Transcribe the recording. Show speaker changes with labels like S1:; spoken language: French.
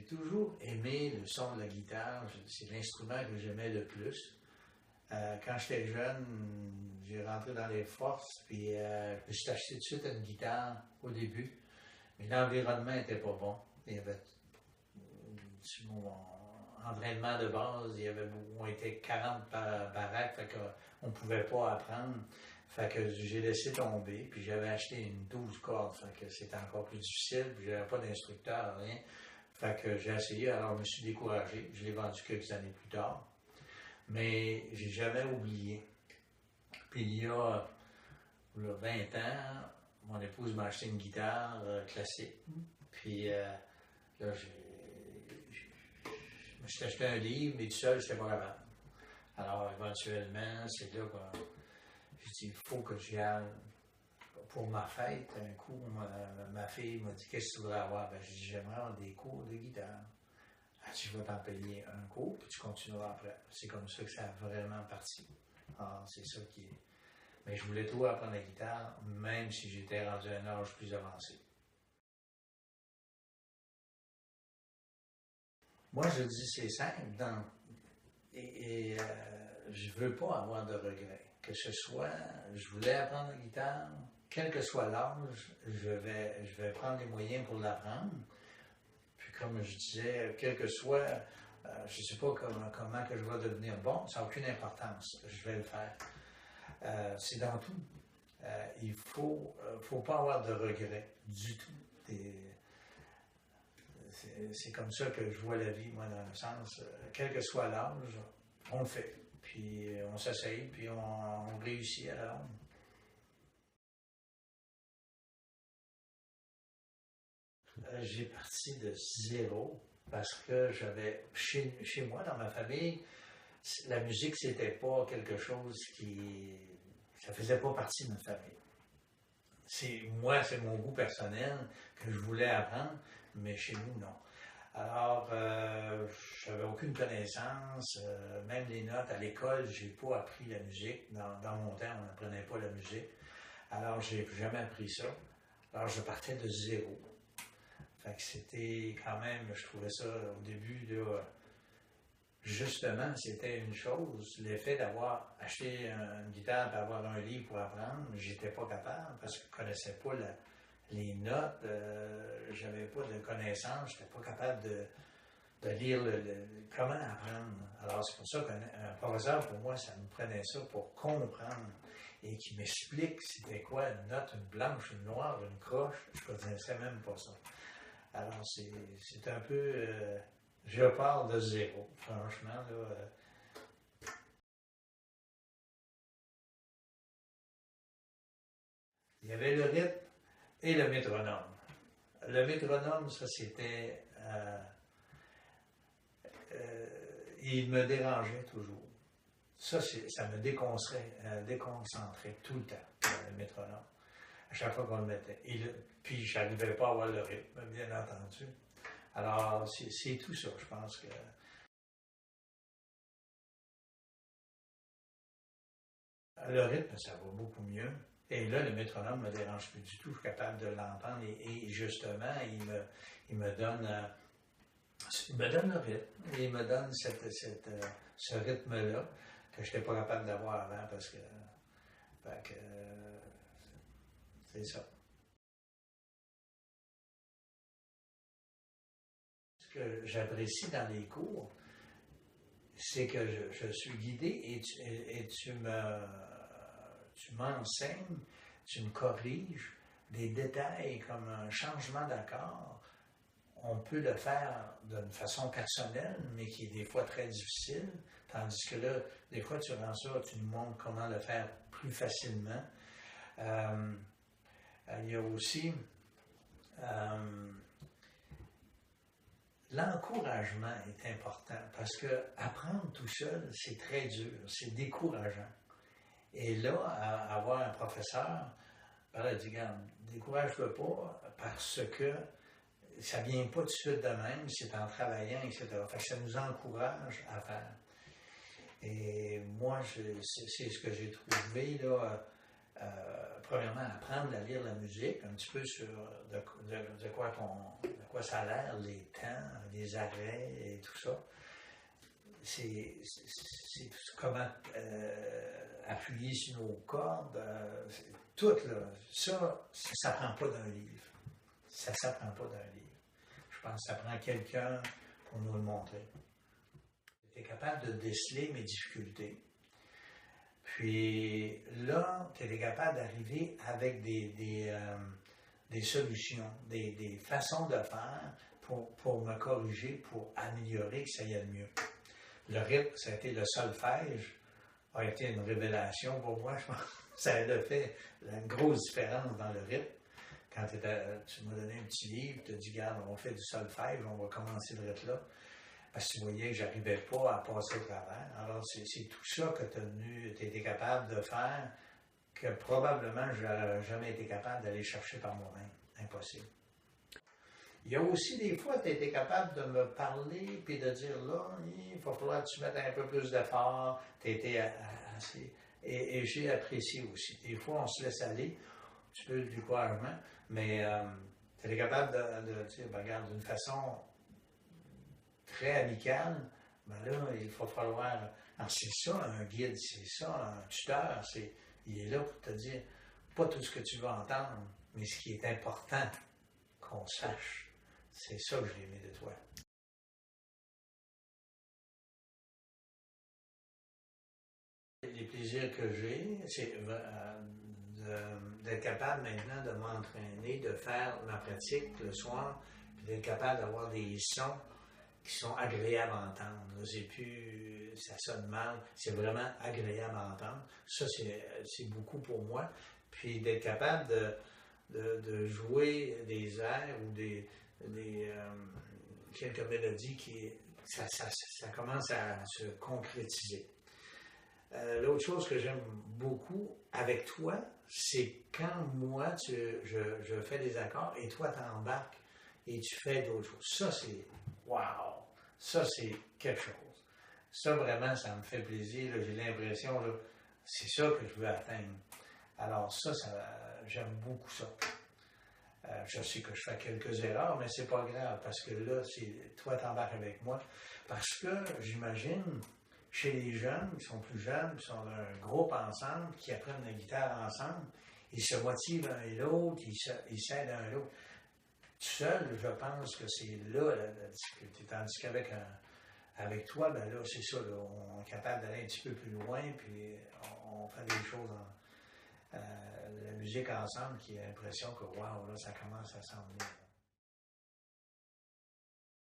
S1: toujours aimé le son de la guitare. C'est l'instrument que j'aimais le plus. Quand j'étais jeune, j'ai rentré dans les forces, puis je me suis acheté tout de suite une guitare au début. Mais l'environnement n'était pas bon. Il y avait sur mon entraînement de base, on était 40 par baraque, fait qu'on ne pouvait pas apprendre. Fait que j'ai laissé tomber, puis j'avais acheté une 12 cordes, fait que c'était encore plus difficile, puis j'avais pas d'instructeur, rien. Fait que j'ai essayé, alors je me suis découragé. Je l'ai vendu quelques années plus tard. Mais j'ai jamais oublié. Puis il y a 20 ans, mon épouse m'a acheté une guitare classique. Puis là, je me suis acheté un livre, mais tout seul, je n'étais pas capable. Alors, éventuellement, c'est là que j'ai dit, il faut que j'y aille pour ma fête. Un coup, ma fille m'a dit, qu'est-ce que tu voudrais avoir? Ben, j'ai dit, j'aimerais avoir des cours de guitare. Elle dit, je vais t'en payer un cours, puis tu continueras après. C'est comme ça que ça a vraiment parti. Alors, c'est ça qui est. Mais je voulais toujours apprendre la guitare, même si j'étais rendu à un âge plus avancé. Moi, je dis c'est simple, je veux pas avoir de regrets. Que ce soit, je voulais apprendre la guitare, quel que soit l'âge, je vais prendre les moyens pour l'apprendre. Puis comme je disais, quel que soit, je ne sais pas comment que je vais devenir bon, ça n'a aucune importance, je vais le faire. C'est dans tout. Il faut pas avoir de regrets du tout. C'est comme ça que je vois la vie, moi, dans le sens, quel que soit l'âge, on le fait. Puis on s'essaye, puis on réussit à la longue. J'ai parti de zéro parce que j'avais, chez moi, dans ma famille, la musique, c'était pas quelque chose ça faisait pas partie de notre famille. C'est mon goût personnel que je voulais apprendre, mais chez nous, non. Alors, je n'avais aucune connaissance, même les notes à l'école, j'ai pas appris la musique. Dans mon temps, on n'apprenait pas la musique. Alors, j'ai jamais appris ça. Alors, je partais de zéro. Fait que c'était quand même, je trouvais ça au début, là, justement, c'était une chose. L'effet d'avoir acheté une guitare et d'avoir un livre pour apprendre, j'étais pas capable parce que je connaissais pas les notes, j'avais pas de connaissances, j'étais pas capable de lire comment apprendre. Alors c'est pour ça qu'un professeur, pour moi, ça me prenait ça pour comprendre et qui m'explique c'était quoi une note, une blanche, une noire, une croche, je connaissais même pas ça. Alors c'est un peu, je pars de zéro, franchement, là. Il y avait le rythme et le métronome. Le métronome, ça c'était. Il me dérangeait toujours. Ça me déconcentrait tout le temps, le métronome, à chaque fois qu'on le mettait. Puis, je n'arrivais pas à avoir le rythme, bien entendu. Alors, c'est tout ça, je pense que. Le rythme, ça va beaucoup mieux. Et là, le métronome ne me dérange plus du tout. Je suis capable de l'entendre et justement, il me donne le rythme. Et il me donne ce rythme-là que je n'étais pas capable d'avoir avant parce que. C'est ça. Ce que j'apprécie dans les cours, c'est que je suis guidé et tu m'enseignes, tu me corriges des détails comme un changement d'accord. On peut le faire d'une façon personnelle, mais qui est des fois très difficile, tandis que là, des fois, tu rends ça, tu nous montres comment le faire plus facilement. Il y a aussi l'encouragement est important parce que apprendre tout seul, c'est très dur, c'est décourageant. Et là, avoir un professeur, il dit, regarde, décourage-toi pas parce que ça ne vient pas tout de suite de même, c'est en travaillant, etc. Fait que ça nous encourage à faire. Et moi, c'est ce que j'ai trouvé, là, premièrement, apprendre à lire la musique, un petit peu sur de quoi quoi ça a l'air, les temps, les arrêts et tout ça. C'est comment appuyer sur nos cordes, tout là. Ça prend pas d'un livre. Ça s'apprend pas d'un livre. Je pense que ça prend quelqu'un pour nous le montrer. J'étais capable de déceler mes difficultés. Puis là, tu étais capable d'arriver avec des solutions, des façons de faire pour me corriger, pour améliorer, que ça y aille mieux. Le rythme, ça a été le solfège, a été une révélation pour moi. Je pense que ça a fait une grosse différence dans le rythme. Quand tu m'as donné un petit livre, tu as dit, regarde, on fait du solfège, on va commencer le rythme là. Parce que tu voyais que je n'arrivais pas à passer au travers. Alors, c'est tout ça que tu as été capable de faire, que probablement je n'aurais jamais été capable d'aller chercher par moi-même. Impossible. Il y a aussi des fois, tu as été capable de me parler puis de dire là, il va falloir que tu mettes un peu plus d'effort. Tu as été assez. Et j'ai apprécié aussi. Des fois, on se laisse aller, un petit peu de découragement, mais tu es capable de dire, ben, regarde, d'une façon très amicale, ben là, il va falloir. Alors, c'est ça, un guide, c'est ça, un tuteur, il est là pour te dire pas tout ce que tu veux entendre, mais ce qui est important qu'on sache. C'est ça que j'ai aimé de toi. Les plaisirs que j'ai, c'est d'être capable maintenant de m'entraîner, de faire ma pratique le soir, puis d'être capable d'avoir des sons qui sont agréables à entendre. C'est plus, ça sonne mal, c'est vraiment agréable à entendre. Ça, c'est beaucoup pour moi. Puis d'être capable de jouer des airs ou quelques mélodies ça commence à se concrétiser. L'autre chose que j'aime beaucoup avec toi, c'est quand moi, je fais des accords et toi, t'embarques et tu fais d'autres choses. Ça, c'est wow! Ça, c'est quelque chose. Ça, vraiment, ça me fait plaisir. J'ai l'impression, c'est ça que je veux atteindre. Alors ça j'aime beaucoup ça. Je sais que je fais quelques erreurs, mais c'est pas grave, parce que là, toi, t'embarques avec moi. Parce que, j'imagine, chez les jeunes, qui sont plus jeunes, qui sont dans un groupe ensemble, qui apprennent la guitare ensemble, ils se motivent l'un et l'autre, ils s'aident l'un et l'autre. Tout seul, je pense que c'est là la difficulté. Tandis avec toi, ben là, c'est ça, là, on est capable d'aller un petit peu plus loin, puis on fait des choses la musique ensemble qui a l'impression que, waouh, là, ça commence à s'en venir.